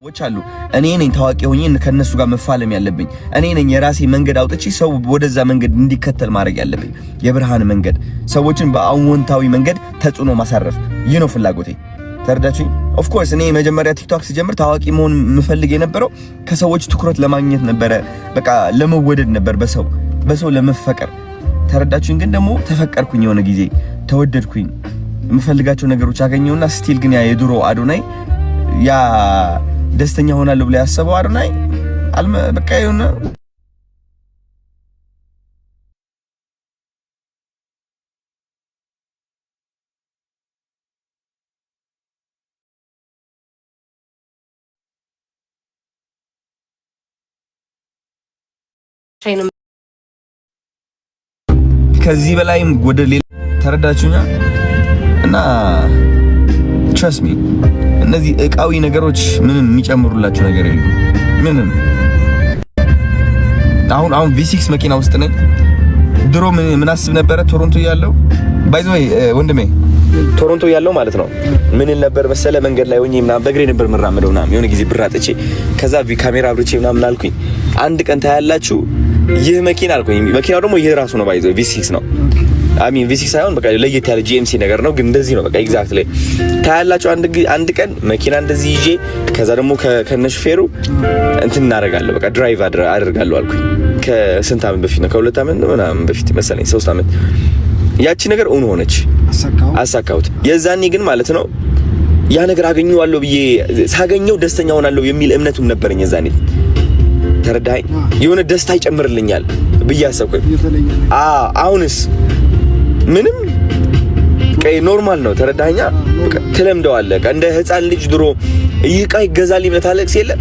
ወቻሉ እኔ ነኝ ታዋቂ ሆኜ ከነሱ ጋር መፋለም ያለብኝ እኔ ነኝ የራሴ መንገድ አውጥቼ ሰው ወደዛ መንገድ እንዲከተል ማድረግ ያለብኝ የብርሃን መንገድ ሰዎችን በአዎንታዊ መንገድ ተጽዕኖ ማሳረፍ ይህ ነው ፍላጎቴ ተረዳችኝ ኦፍ ኮርስ እኔ መጀመሪያ ቲክቶክ ሲጀምር ታዋቂ መሆን ምፈልግ የነበረው ከሰዎች ትኩረት ለማግኘት ነበር በቃ ለመወደድ ነበር በሰው ለመፈቀር ተረዳችኝ ግን ደግሞ ተፈቀርኩኝ የሆነ ጊዜ ተወደድኩኝ ምፈልጋቸው ነገሮች አገኘውና ስቲል ግን ያ የድሮ አዶናይ ያ ደስተኛ ሆናለሁ ብለ ያሰበው አዶናይ በቃ ይሁን ከዚህ በላይም ወደ ሌላ ተረዳችሁኛ እና trust me እነዚህ እቃዊ ነገሮች ምንም የሚጨምሩላችሁ ነገር የለም ምንም አሁን V6 መኪና ውስጥ ነኝ ድሮ ምን አስብ ነበር ቶሮንቶ ያለው ባይ ዘ ወይ ወንድሜ ቶሮንቶ ያለው ማለት ነው ምን ነበር መሰለ መንገድ ላይ ሆኜ ምናምን በእግሬ ነበር መራመደው ምናምን የሆነ ጊዜ ብር አጥቼ ከዛ ካሜራ አብርቼ ምናምን አልኩኝ አንድ ቀን ታያላችሁ ይህ መኪና አልኩኝ መኪናው ደግሞ ይሄ ራሱ ነው ባይ ዘ ወይ V6 ነው አሚን V6 ሳይሆን በቃ ለየት ያለ GMC ነገር ነው ግን እንደዚህ ነው በቃ ኤግዛክትሊ ታያላችሁ አንድ ቀን መኪና እንደዚህ ይዤ ከዛ ደግሞ ከነሽፌሩ እንትን እናደርጋለሁ በቃ ድራይቭ አደርጋለሁ አልኩኝ ከስንት አመት በፊት ነው ከሁለት አመት ምናምን በፊት መሰለኝ 3 አመት ያቺ ነገር እውን ሆነች አሳካውት የዛኔ ግን ማለት ነው ያ ነገር አገኘዋለሁ ብዬ ሳገኘው ደስተኛ ሆናለሁ የሚል እምነቱም ነበርኝ የዛኔ ተረዳኝ የሆነ ደስታ ይጨምርልኛል ብዬ አሰብኩኝ አሁንስ ምንም ቀይ ኖርማል ነው ተረዳኛ ተለምደዋለ እንደ ህፃን ልጅ ድሮ ይቃ ይገዛል ይመታለክስ የለ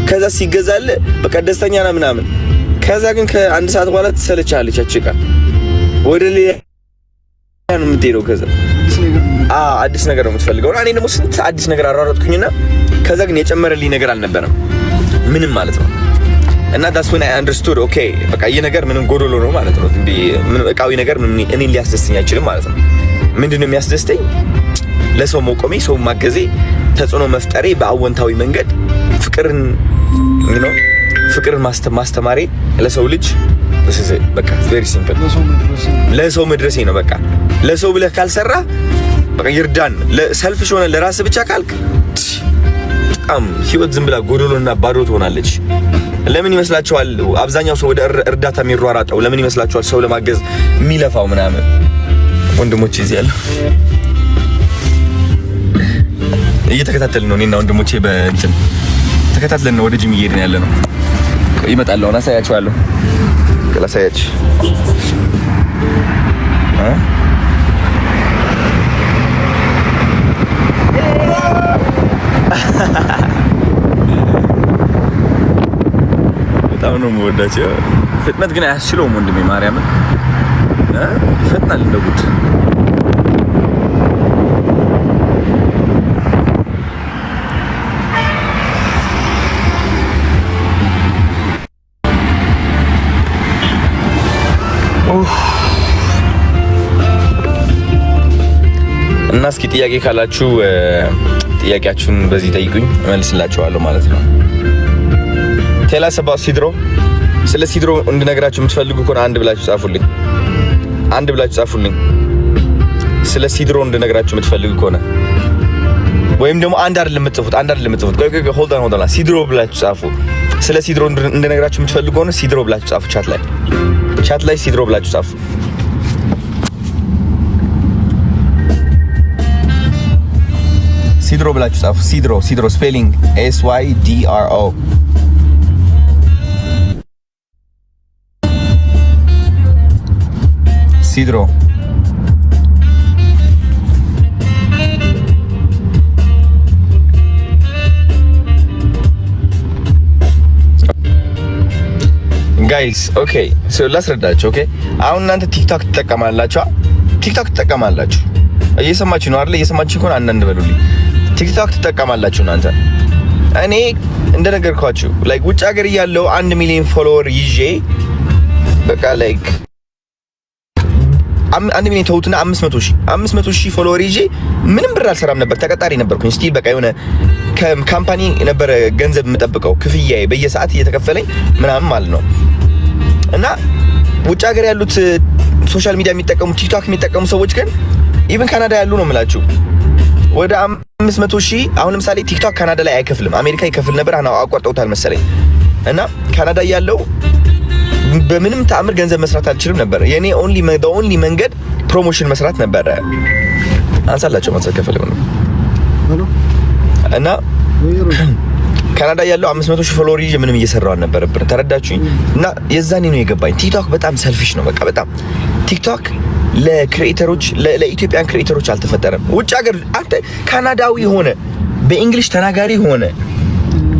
ከዛ ሲገዛል በቃ ደስተኛ ነው ምናምን ከዛ ግን ከአንድ ሰዓት በኋላ ተሰለቻለች አጭቃ ወደ ሌላ ነው የምትሄደው ከዛ አዲስ ነገር ነው የምትፈልገው እኔ ደግሞ ስንት አዲስ ነገር አራራጥኩኝና ከዛ ግን የጨመረልኝ ነገር አልነበረም ምንም ማለት ነው እና that's when I understood okay በቃ ይሄ ነገር ምንም ጎዶሎ ነው ማለት ነው እንዴ ምንም እቃዊ ነገር ምንም እኔ ሊያስደስተኝ አይችልም ማለት ነው ምንድነው የሚያስደስተኝ ለሰው መቆሜ ሰው ማገዜ ተጽዕኖ መፍጠሬ በአዎንታዊ መንገድ ፍቅርን ፍቅርን ማስተማሬ ለሰው ልጅ በቃ very simple ለሰው መድረሴ ነው በቃ ለሰው ብለህ ካልሰራ በቃ ይርዳን ለሰልፍሽ ሆነ ለራስ ብቻ ካልክ ህይወት ዝም ብላ ጎዶሎና ባዶ ትሆናለች ለምን ይመስላችኋል አብዛኛው ሰው ወደ እርዳታ የሚሯሯጠው ለምን ይመስላችኋል ሰው ለማገዝ የሚለፋው ምናምን ወንድሞቼ እዚህ ያለው እየተከታተልን ነው እኔና ወንድሞቼ በእንትን ተከታትለን ነው ወደ ጂም እየሄድን ያለ ነው ይመጣል አሁን አሳያችኋለሁ ከላሳያች በጣም ነው የምወዳቸው ፍጥነት ግን አያስችለውም ወንድሜ ማርያምን ይፈጥናል እንደ ጉድ እና እስኪ ጥያቄ ካላችሁ ጥያቄያችሁን በዚህ ጠይቁኝ እመልስላችኋለሁ ማለት ነው ቴላ ሰባ ሲድሮ ስለ ሲድሮ እንድነግራችሁ የምትፈልጉ ከሆነ አንድ ብላችሁ ጻፉልኝ ስለ ሲድሮ እንድነግራችሁ የምትፈልጉ ከሆነ ወይም ደግሞ አንድ አይደለም የምትጽፉት ቆይ ሆልድ ኦን ሲድሮ ብላችሁ ጻፉ ስለ ሲድሮ እንድነግራችሁ የምትፈልጉ ከሆነ ሲድሮ ብላችሁ ጻፉ ቻት ላይ ሲድሮ ብላችሁ ጻፉ ሲድሮ ብላችሁ ጻፉ ሲድሮ ስፔሊንግ SYDRO ሲድሮ ጋይስ ኦኬ ሶ ላስረዳችሁ ኦኬ አሁን እናንተ ቲክቶክ ትጠቀማላችሁ እየሰማችሁ ነው አይደል እየሰማችሁ ከሆነ አንዳንድ በሉልኝ ቲክቶክ ትጠቀማላችሁ እናንተ እኔ እንደነገርኳችሁ ላይክ ውጭ ሀገር ያለው 1 ሚሊዮን ፎሎወር ይዤ በቃ ላይክ አንድ ሚሊዮን ተውትና 500,000 ፎሎወር ይዤ ምንም ብር አልሰራም ነበር። ተቀጣሪ ነበርኩኝ። ስቲል በቃ የሆነ ካምፓኒ ነበር ገንዘብ የምጠብቀው ክፍያዬ በየሰዓት እየተከፈለኝ ምናምን ማለት ነው። እና ውጭ ሀገር ያሉት ሶሻል ሚዲያ የሚጠቀሙ ቲክቶክ የሚጠቀሙ ሰዎች ግን ኢቭን ካናዳ ያሉ ነው የምላችሁ ወደ 500,000 አሁን ለምሳሌ ቲክቶክ ካናዳ ላይ አይከፍልም። አሜሪካ ይከፍል ነበር አቋርጠውታል መሰለኝ። እና ካናዳ ያለው በምንም ተአምር ገንዘብ መስራት አልችልም ነበር። የኔ ኦንሊ መንገድ ፕሮሞሽን መስራት ነበር። አንሳላቸው ማሰብ ከፈለጉ ነው። እና ካናዳ ያለው 500,000 ፎሎወር ይዤ ምንም እየሰራው አልነበረብኝ። ተረዳችሁኝ? እና የዛኔ ነው የገባኝ ቲክቶክ በጣም ሰልፊሽ ነው። በቃ በጣም ቲክቶክ ለክሬኤተሮች ለኢትዮጵያን ክሬኤተሮች አልተፈጠረም። ውጭ ሀገር አንተ ካናዳዊ ሆነ በእንግሊሽ ተናጋሪ ሆነ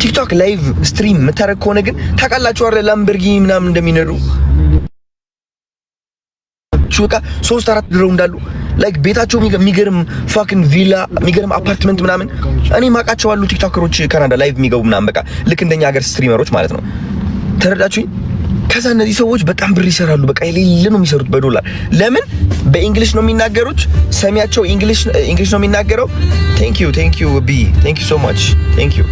ቲክቶክ ላይቭ ስትሪም የምታረግ ከሆነ ግን ታውቃላችሁ አይደል ላምበርጊኒ ምናምን እንደሚነዱ ቹካ 3-4 ድረው እንዳሉ ላይክ ቤታቸው የሚገርም ፋኪንግ ቪላ የሚገርም አፓርትመንት ምናምን እኔ ማቃቸው አሉ ቲክቶከሮች ካናዳ ላይቭ የሚገቡ ምናምን በቃ ልክ እንደኛ ሀገር ስትሪመሮች ማለት ነው። ተረዳችሁኝ? ከዛ እነዚህ ሰዎች በጣም ብር ይሰራሉ። በቃ የሌለ ነው የሚሰሩት በዶላር። ለምን? በእንግሊሽ ነው የሚናገሩት። ሰሚያቸው እንግሊሽ ነው የሚናገረው። ቴንክ ዩ ቢ ቴንክ ዩ ሶ ማች ቴንክ ዩ።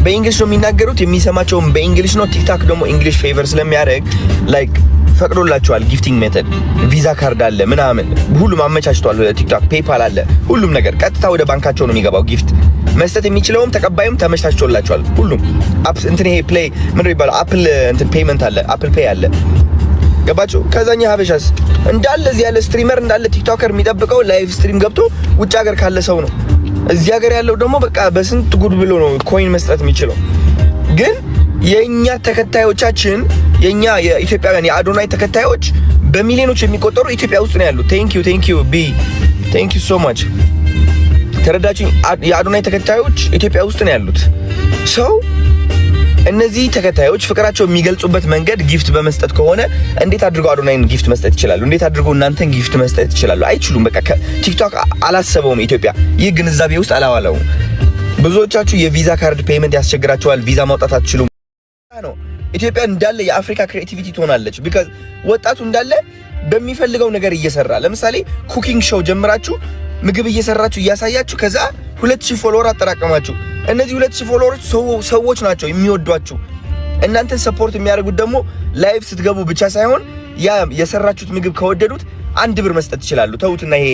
በእንግሊሽ ነው የሚናገሩት፣ የሚሰማቸውም በእንግሊሽ ነው። ቲክቶክ ደግሞ እንግሊሽ ፌቨር ስለሚያደርግ ላይክ ፈቅዶላቸዋል። ጊፍቲንግ ሜተድ ቪዛ ካርድ አለ ምናምን ሁሉም አመቻችቷል። ቲክቶክ ፔፓል አለ፣ ሁሉም ነገር ቀጥታ ወደ ባንካቸው ነው የሚገባው። ጊፍት መስጠት የሚችለውም ተቀባዩም ተመቻችቶላቸዋል። ሁሉም አፕ እንትን ይሄ ፕሌይ ምንድነው ይባላል አፕል እንትን ፔመንት አለ፣ አፕል ፔይ አለ። ገባችሁ? ከዛኛ ሀበሻስ እንዳለ እዚህ ያለ ስትሪመር እንዳለ ቲክቶከር የሚጠብቀው ላይቭ ስትሪም ገብቶ ውጭ ሀገር ካለ ሰው ነው። እዚህ ሀገር ያለው ደግሞ በቃ በስንት ጉድ ብሎ ነው ኮይን መስጠት የሚችለው። ግን የኛ ተከታዮቻችን የኛ የኢትዮጵያውያን የአዶናይ ተከታዮች በሚሊዮኖች የሚቆጠሩ ኢትዮጵያ ውስጥ ነው ያሉት። ቴንክ ዩ ቢ ቴንክ ዩ ሶ ማች። ተረዳችሁኝ? የአዶናይ ተከታዮች ኢትዮጵያ ውስጥ ነው ያሉት። ሰው እነዚህ ተከታዮች ፍቅራቸው የሚገልጹበት መንገድ ጊፍት በመስጠት ከሆነ እንዴት አድርገው አዶናይን ጊፍት መስጠት ይችላሉ? እንዴት አድርገው እናንተን ጊፍት መስጠት ይችላሉ? አይችሉም። በቃ ቲክቶክ አላሰበውም። ኢትዮጵያ ይህ ግንዛቤ ውስጥ አላዋለውም። ብዙዎቻችሁ የቪዛ ካርድ ፔመንት ያስቸግራቸዋል። ቪዛ ማውጣት አትችሉም ነው። ኢትዮጵያ እንዳለ የአፍሪካ ክሬቲቪቲ ትሆናለች። ቢካዝ ወጣቱ እንዳለ በሚፈልገው ነገር እየሰራ ለምሳሌ ኩኪንግ ሾው ጀምራችሁ ምግብ እየሰራችሁ እያሳያችሁ ከዛ 2000 ፎሎወር አጠራቀማችሁ። እነዚህ 2000 ፎሎወሮች ሰዎች ናቸው የሚወዷችሁ። እናንተን ሰፖርት የሚያደርጉት ደግሞ ላይቭ ስትገቡ ብቻ ሳይሆን ያ የሰራችሁት ምግብ ከወደዱት 1 ብር መስጠት ይችላሉ። ተውትና ይሄ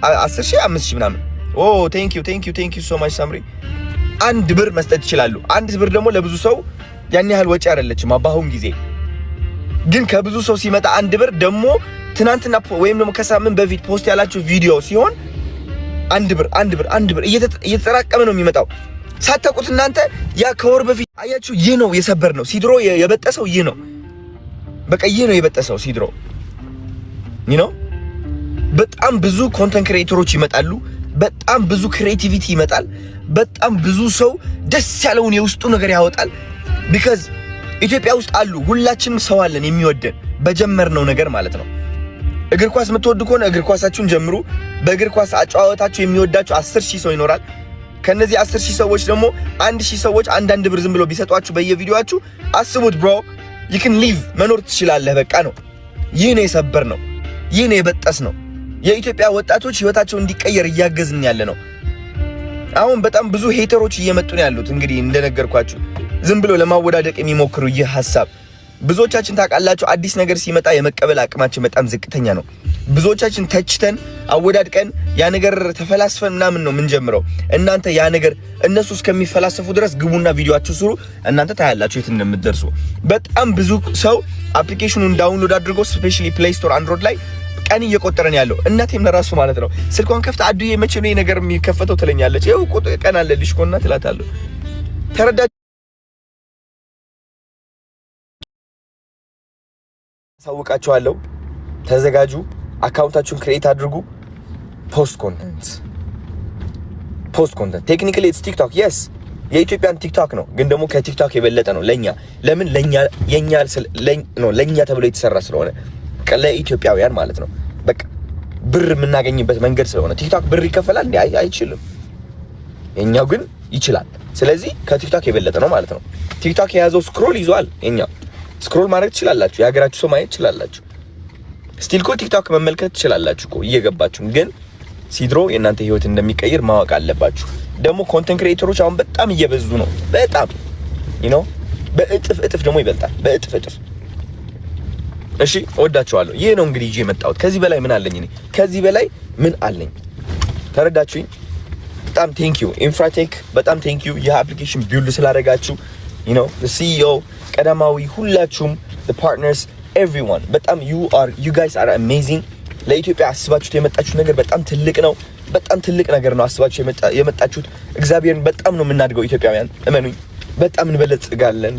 10,000 5,000 ምናምን ቴንክ ዩ ሶ ማች ሳምሪ 1 ብር መስጠት ይችላሉ። 1 ብር ደግሞ ለብዙ ሰው ያን ያህል ወጪ አይደለችም በአሁን ጊዜ። ግን ከብዙ ሰው ሲመጣ 1 ብር ደግሞ ትናንትና ወይም ደግሞ ከሳምንት በፊት ፖስት ያላችሁ ቪዲዮ ሲሆን 1 ብር እየተጠራቀመ ነው የሚመጣው። ሳታውቁት እናንተ ያ ከወር በፊት አያችሁ። ይህ ነው የሰበር ነው ሲድሮ የበጠሰው ይህ ነው። በቃ ይህ ነው የበጠሰው ሲድሮ ነው። በጣም ብዙ ኮንተንት ክሬተሮች ይመጣሉ። በጣም ብዙ ክሬቲቪቲ ይመጣል። በጣም ብዙ ሰው ደስ ያለውን የውስጡ ነገር ያወጣል። ቢካዝ ኢትዮጵያ ውስጥ አሉ ሁላችንም ሰው አለን የሚወደን በጀመርነው ነገር ማለት ነው። እግር ኳስ የምትወዱ ከሆነ እግር ኳሳችሁን ጀምሩ። በእግር ኳስ አጨዋወታችሁ የሚወዳችሁ 10,000 ሰው ይኖራል። ከነዚህ 10,000 ሰዎች ደግሞ 1,000 ሰዎች አንዳንድ ብር ዝም ብሎ ቢሰጧችሁ በየቪዲዮአችሁ አስቡት ብሮ you can live መኖር ትችላለህ። በቃ ነው። ይህ ነው የሰበር ነው። ይህ ነው የበጠስ ነው። የኢትዮጵያ ወጣቶች ህይወታቸው እንዲቀየር እያገዝን ያለ ነው። አሁን በጣም ብዙ ሄተሮች እየመጡ ነው ያሉት። እንግዲህ እንደነገርኳችሁ ዝም ብሎ ለማወዳደቅ የሚሞክሩ ይህ ሐሳብ ብዙዎቻችን ታውቃላችሁ፣ አዲስ ነገር ሲመጣ የመቀበል አቅማችን በጣም ዝቅተኛ ነው። ብዙዎቻችን ተችተን አወዳድቀን ያ ነገር ተፈላስፈን ምናምን ነው የምንጀምረው። እናንተ ያ ነገር እነሱ እስከሚፈላሰፉ ድረስ ግቡና ቪዲዮአችሁ ስሩ። እናንተ ታያላችሁ የት እንደምትደርሱ። በጣም ብዙ ሰው አፕሊኬሽኑን ዳውንሎድ አድርጎ ስፔሻሊ ፕሌይ ስቶር አንድሮይድ ላይ ቀን እየቆጠረን ያለው። እናቴም ለራሱ ማለት ነው ስልኳን ከፍታ አዱዬ መቼ ነው ይሄ ነገር የሚከፈተው ትለኛለች። ይኸው ቀን አለልሽ እኮ እና ትላታለሁ። ተረዳ ሳውቃችኋለሁ። ተዘጋጁ። አካውንታችሁን ክሬት አድርጉ። ፖስት ኮንተንት ቴክኒካሊ ኢትስ ቲክቶክ የስ የኢትዮጵያን ቲክቶክ ነው፣ ግን ደግሞ ከቲክቶክ የበለጠ ነው ለኛ። ለምን ለኛ ተብሎ የተሰራ ስለሆነ ለኢትዮጵያውያን ማለት ነው። በቃ ብር የምናገኝበት መንገድ ስለሆነ ቲክቶክ ብር ይከፈላል እንዴ? አይችልም። የኛው ግን ይችላል። ስለዚህ ከቲክቶክ የበለጠ ነው ማለት ነው። ቲክቶክ የያዘው ስክሮል ይዟል። የኛው ስክሮል ማድረግ ትችላላችሁ። የሀገራችሁ ሰው ማየት ትችላላችሁ። ስቲል እኮ ቲክቶክ መመልከት ትችላላችሁ እኮ እየገባችሁ፣ ግን ሲድሮ የእናንተ ህይወት እንደሚቀይር ማወቅ አለባችሁ። ደግሞ ኮንተንት ክሬተሮች አሁን በጣም እየበዙ ነው። በጣም በእጥፍ እጥፍ ደግሞ ይበልጣል። በእጥፍ እጥፍ። እሺ እወዳችኋለሁ። ይሄ ነው እንግዲህ ይዤ የመጣሁት። ከዚህ በላይ ምን አለኝ እኔ? ከዚህ በላይ ምን አለኝ? ተረዳችሁኝ? በጣም ቴንክ ዩ ኢንፍራቴክ፣ በጣም ቴንክ ዩ ይህ አፕሊኬሽን ቢልድ ስላደረጋችሁ። the CEO ቀዳማዊ፣ ሁላችሁም the partners, everyone በጣም you guys are amazing። ለኢትዮጵያ አስባችሁት የመጣችሁት ነገር በጣም ትልቅ ነው። በጣም ትልቅ ነገር ነው አስባችሁ የመጣችሁት። እግዚአብሔርን በጣም ነው የምናድገው ኢትዮጵያውያን፣ እመኑኝ፣ በጣም እንበለጽጋለን።